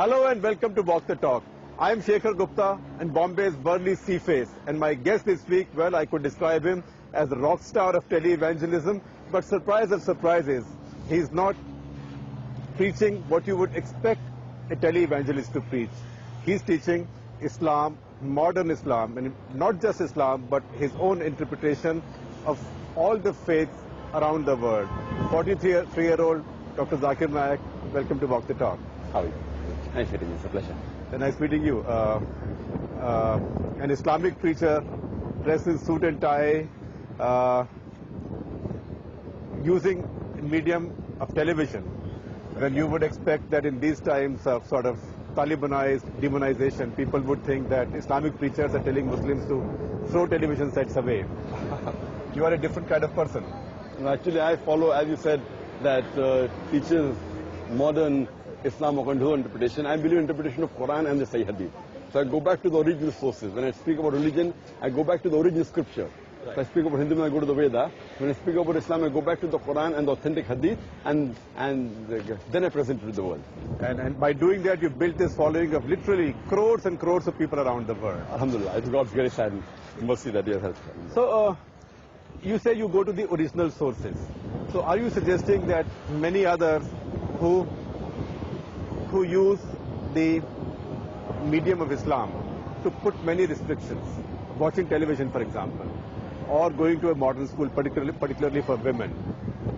Hello and welcome to Walk the Talk. I am Shekar Gupta and Bombay's Burly sea face, and my guest this week, well, I could describe him as the rock star of tele-evangelism, but surprise of surprises, he's not preaching what you would expect a tele-evangelist to preach. He's teaching Islam, modern Islam, and not just Islam, but his own interpretation of all the faiths around the world. 43-year-old Dr. Zakir Naik, welcome to Walk the Talk. How are you? Nice meeting you. It's a pleasure. Nice meeting you. An Islamic preacher, dressed in suit and tie, using medium of television, when you would expect that in these times of sort of Talibanized demonization, people would think that Islamic preachers are telling Muslims to throw television sets away. You are a different kind of person. Actually, I follow, as you said, that teaches modern Islam according to her interpretation. I believe in interpretation of Quran and the Sahih Hadith. So I go back to the original sources. When I speak about religion, I go back to the original scripture. Right. If I speak about Hinduism, I go to the Veda. When I speak about Islam, I go back to the Quran and the authentic Hadith, and then I present it to the world. And by doing that, you built this following of literally crores and crores of people around the world. Alhamdulillah, it's God's grace and mercy that He has helped. So, you say you go to the original sources. So, are you suggesting that many others who use the medium of Islam to put many restrictions, watching television, for example, or going to a modern school, particularly for women,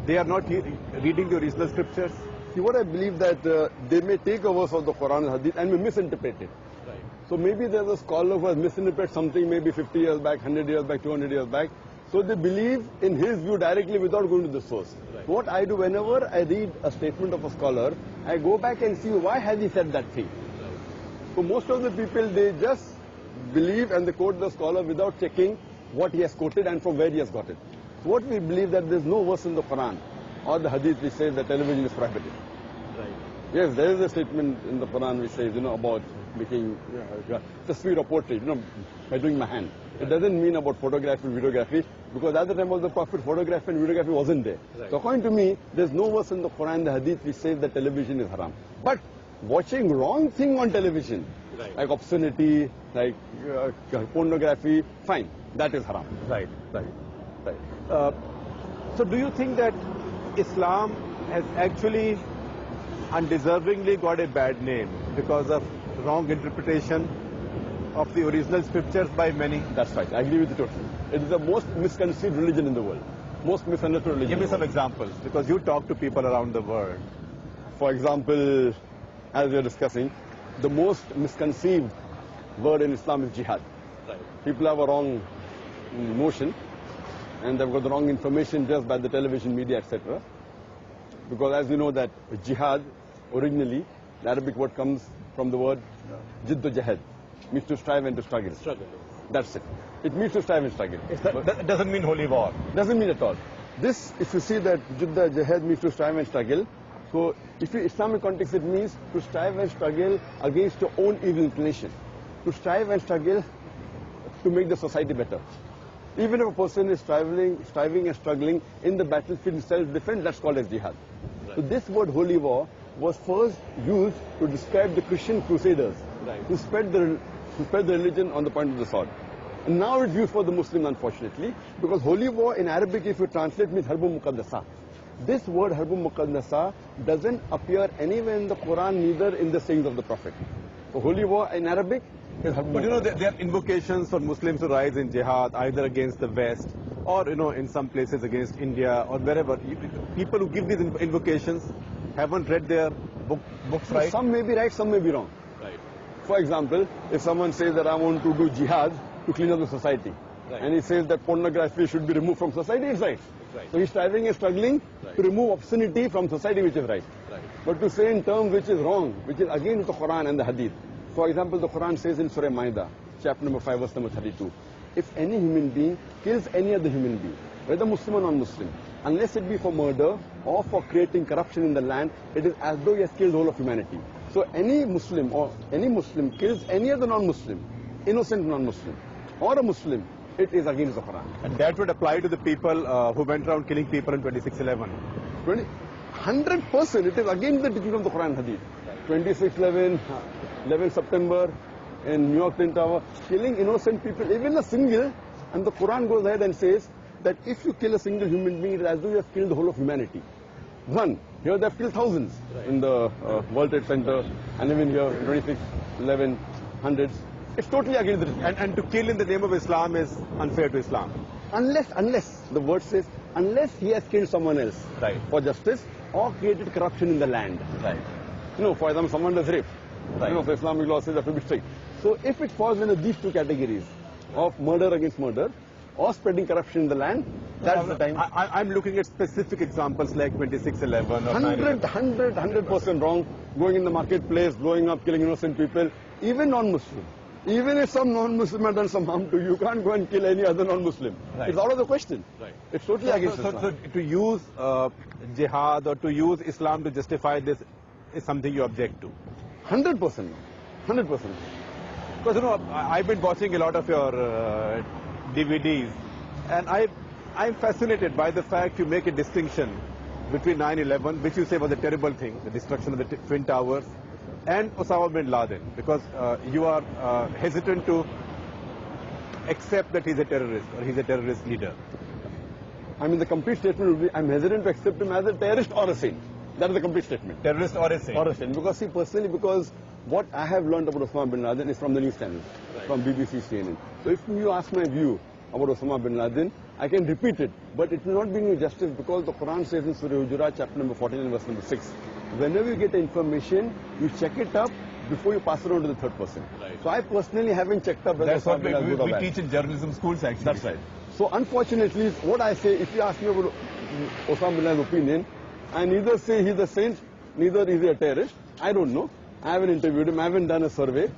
they are not reading the original scriptures? See, what I believe that they may take a verse of the Quran and Hadith and may misinterpret it. Right. So maybe there's a scholar who has misinterpreted something maybe 50 years back, 100 years back, 200 years back. So they believe in his view directly without going to the source. Right. What I do whenever I read a statement of a scholar, I go back and see why has he said that thing. Right. So most of the people, they just believe and they quote the scholar without checking what he has quoted and from where he has got it. So what we believe that there's no verse in the Quran or the Hadith which says that television is prohibited. Right. Yes, there is a statement in the Quran which says, about making tasveer or portrait, by doing my hand. It doesn't mean about photography, videography, because at the time of the Prophet, photography and videography wasn't there. Right. So according to me, there's no verse in the Quran, the Hadith, which says that television is haram. But watching wrong thing on television, right, like obscenity, like pornography, fine, that is haram. Right, right, right. So do you think that Islam has actually undeservingly got a bad name because of wrong interpretation of the original scriptures by many? That's right. I agree with you totally. It is the most misconceived religion in the world. Most misunderstood religion. Give me some examples, because you talk to people around the world. For example, as we are discussing, the most misconceived word in Islam is jihad. Right. People have a wrong notion, and they've got the wrong information just by the television media, etc. Because as you know that jihad, originally, the Arabic word comes from the word jiddu jahad, means to strive and to struggle. That's it. It means to strive and struggle. That doesn't mean holy war. Doesn't mean at all. This, if you see that jiddu jahad means to strive and struggle, so if you Islamic context, it means to strive and struggle against your own evil inclination. To strive and struggle to make the society better. Even if a person is striving and struggling in the battlefield in self-defense, that's called as jihad. Right. So this word holy war was first used to describe the Christian crusaders, right, who spread the religion on the point of the sword. And now it's used for the Muslims, unfortunately, because holy war in Arabic, if you translate, means harbun muqaddasa. This word harbun muqaddasa doesn't appear anywhere in the Quran, neither in the sayings of the Prophet. So holy war in Arabic is harbun muqaddasa. But there are invocations for Muslims to rise in jihad, either against the West, or in some places against India, or wherever. People who give these invocations haven't read their books right? Some may be right, some may be wrong. Right. For example, if someone says that I want to do jihad to clean up the society, right, and he says that pornography should be removed from society, it's right. Right. So he's striving and struggling, right, to remove obscenity from society, which is right. Right. But to say in terms which is wrong, which is against the Quran and the Hadith. For example, the Quran says in Surah Maida, chapter number 5, verse number 32, if any human being kills any other human being, whether Muslim or non-Muslim, unless it be for murder or for creating corruption in the land, it is as though he has killed the whole of humanity. So any Muslim kills any other non-Muslim, innocent non-Muslim, or a Muslim, it is against the Quran. And that would apply to the people who went around killing people in 26/11. 100% it is against the teaching of the Quran and Hadith. Right. 26/11, 11 September in New York Twin Tower, killing innocent people, even a single, and the Quran goes ahead and says that if you kill a single human being, it's as though you have killed the whole of humanity. One, here they have killed thousands in the World Trade Center, and even here, 26/11, hundreds. It's totally against the... And to kill in the name of Islam is unfair to Islam. Unless, the word says, unless he has killed someone else Right. for justice or created corruption in the land. Right. You know, for example, someone does rape. Right. You know, so Islamic law says that to be strict. So if it falls into these two categories of murder against murder or spreading corruption in the land, that's the time. I'm looking at specific examples like 26/11 or 9/11. 100% wrong. Going in the marketplace, blowing up, killing innocent people, even non-Muslim. Even if some non-Muslim has done some harm to you, you can't go and kill any other non-Muslim. Right. It's out of the question. Right. It's totally against So Islam. to use jihad or to use Islam to justify this is something you object to. 100%. 100%. Because, you know, I've been watching a lot of your DVDs, and I'm fascinated by the fact you make a distinction between 9/11, which you say was a terrible thing, the destruction of the Twin Towers, and Osama bin Laden, because you are hesitant to accept that he's a terrorist or he's a terrorist leader. I mean, the complete statement would be, I'm hesitant to accept him as a terrorist or a saint. That is the complete statement. Terrorist or a saint. Or a saint. Because, see, personally, because what I have learned about Osama bin Laden is from the news channels, from BBC, CNN. So if you ask my view about Osama bin Laden, I can repeat it, but it will not bring you justice because the Quran says in Surah Hujurat, chapter number 14 and verse number 6, whenever you get information, you check it up before you pass it on to the third person. Right. So I personally haven't checked up whether That's what Osama bin Laden is good or we bad. teach in journalism schools, actually. That's right. So unfortunately, what I say, if you ask me about Osama bin Laden's opinion, I neither say he's a saint, neither is he a terrorist. I don't know. I haven't interviewed him, I haven't done a survey.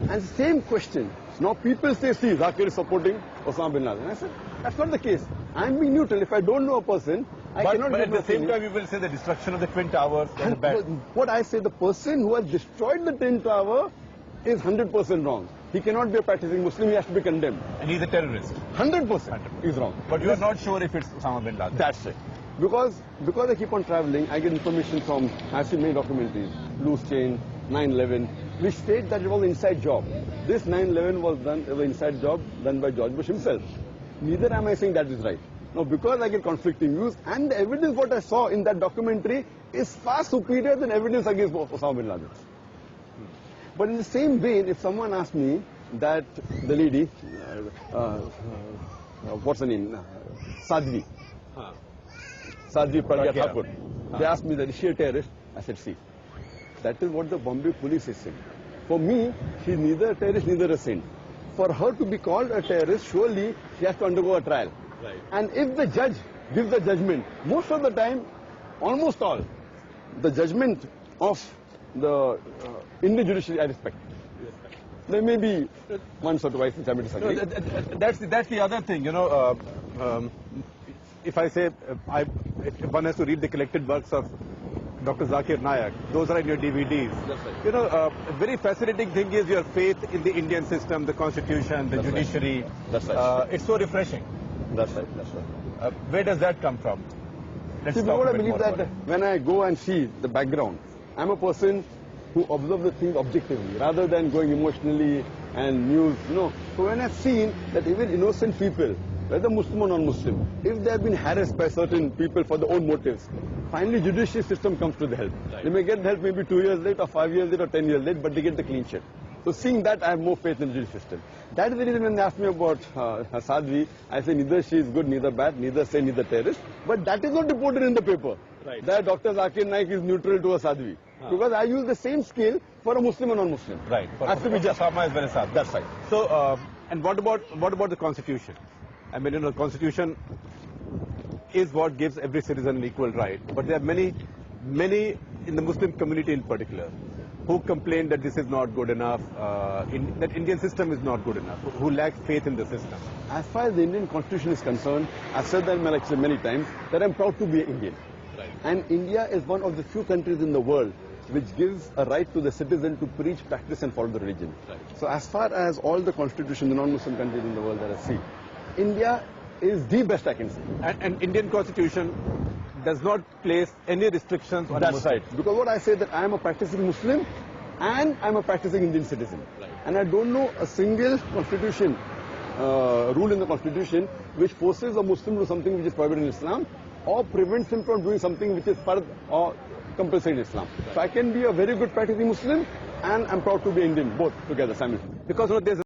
And same question. Now people say, see, Zakir is supporting Osama bin Laden. I said, that's not the case. I'm being neutral. If I don't know a person, I cannot But give at my the same opinion. time, you will say the destruction of the Twin Towers was bad. What I say, the person who has destroyed the Twin Tower is 100% wrong. He cannot be a practicing Muslim, he has to be condemned. And he's a terrorist. 100% is wrong. But you are not sure if it's Osama bin Laden. That's it. Because I keep on traveling, I get information from, I've seen many documentaries, Loose Chain, 9/11, which state that it was an inside job. This 9/11 was done, an inside job done by George Bush himself. Neither am I saying that is right. Now, because I get conflicting views, and the evidence what I saw in that documentary is far superior than evidence against Osama bin Laden. But in the same vein, if someone asked me that the lady, what's her name, Sadhvi Pragya Thakur, they asked me that is she a terrorist? I said, see, that is what the Bombay police is saying. For me, she's neither a terrorist, neither a saint. For her to be called a terrorist, surely she has to undergo a trial. Right. And if the judge gives the judgment, most of the time, almost all, the judgment of the Indian judiciary I respect. There may be once or twice which I may disagree. No, that's the other thing, you know. If I say if one has to read the collected works of Dr. Zakir Naik, those are in your DVDs. That's right. You know, a very fascinating thing is your faith in the Indian system, the constitution, the That's right. judiciary. That's right. It's so refreshing. That's right, that's right. Where does that come from? Let's See, talk what a I bit believe more that about it. when I go and see the background, I'm a person who observes the things objectively rather than going emotionally and news, you know. So when I've seen that even innocent people, whether Muslim or non-Muslim, if they have been harassed by certain people for their own motives, finally judicial system comes to the help. Right. They may get help maybe 2 years late or 5 years late or 10 years late, but they get the clean sheet. So seeing that, I have more faith in the judicial system. That is the reason when they ask me about Sadhvi, I say neither she is good, neither bad, neither say neither terrorist. But that is not reported in the paper. Right. That Dr. Zakir Naik is neutral to a Sadhvi. Because I use the same scale for a Muslim and non-Muslim. Right. Has to be just. Osama as well as Sadhvi. That's right. So, and what about the constitution? I mean, you know, the constitution is what gives every citizen an equal right. But there are many in the Muslim community in particular who complain that this is not good enough, that Indian system is not good enough, who lack faith in the system. As far as the Indian constitution is concerned, I've said that in my lecture many times, that I'm proud to be an Indian. Right. And India is one of the few countries in the world which gives a right to the citizen to preach, practice and follow the religion. Right. So as far as all the constitutions, the non-Muslim countries in the world that I see, India is the best I can say. And Indian constitution does not place any restrictions on That's Muslims. right. Because what I say that I am a practicing Muslim and I'm a practicing Indian citizen. Right. And I don't know a single constitution, rule in the constitution which forces a Muslim to do something which is prohibited in Islam or prevents him from doing something which is fard or compulsory in Islam. Right. So I can be a very good practicing Muslim and I'm proud to be Indian, both together simultaneously. Because there's